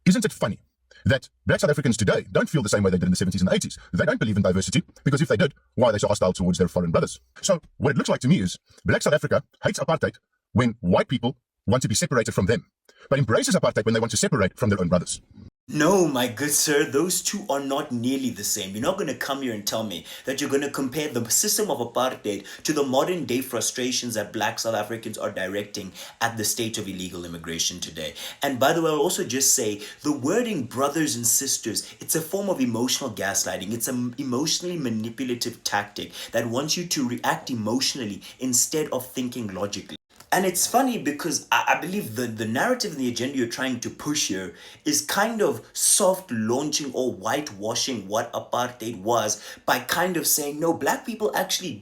Isn't it funny that black South Africans today don't feel the same way they did in the 70s and the 80s? They don't believe in diversity, because if they did, why are they so hostile towards their foreign brothers? So what it looks like to me is black South Africa hates apartheid when white people want to be separated from them, but embraces apartheid when they want to separate from their own brothers. No, my good sir, those two are not nearly the same. You're not going to come here and tell me that you're going to compare the system of apartheid to the modern day frustrations that black South Africans are directing at the state of illegal immigration today. And by the way, I'll also just say the wording brothers and sisters, it's a form of emotional gaslighting. It's an emotionally manipulative tactic that wants you to react emotionally instead of thinking logically. And it's funny because I believe the narrative and the agenda you're trying to push here is kind of soft launching or whitewashing what apartheid was by kind of saying, no, black people actually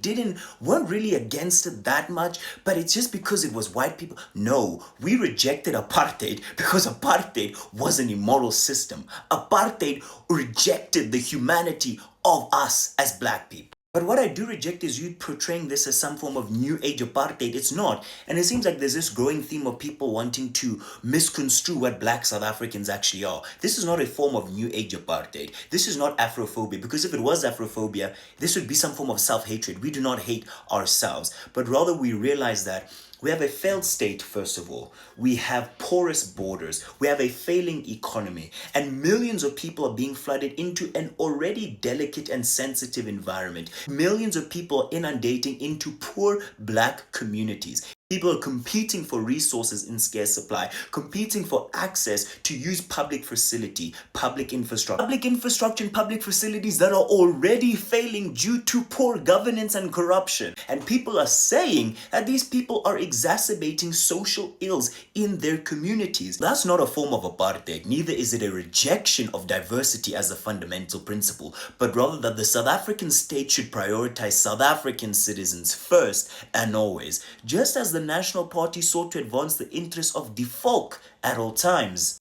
weren't really against it that much, but it's just because it was white people. No, we rejected apartheid because apartheid was an immoral system. Apartheid rejected the humanity of us as black people. But what I do reject is you portraying this as some form of new age apartheid. It's not. And it seems like there's this growing theme of people wanting to misconstrue what black South Africans actually are. This is not a form of new age apartheid. This is not Afrophobia, because if it was Afrophobia, this would be some form of self-hatred. We do not hate ourselves, but rather we realize that we have a failed state, first of all. We have porous borders. We have a failing economy. And millions of people are being flooded into an already delicate and sensitive environment. Millions of people are inundating into poor black communities. People are competing for resources in scarce supply, competing for access to use public facility, public infrastructure and public facilities that are already failing due to poor governance and corruption. And people are saying that these people are exacerbating social ills in their communities. That's not a form of apartheid. Neither is it a rejection of diversity as a fundamental principle, but rather that the South African state should prioritize South African citizens first and always, just as the National Party sought to advance the interests of the folk at all times.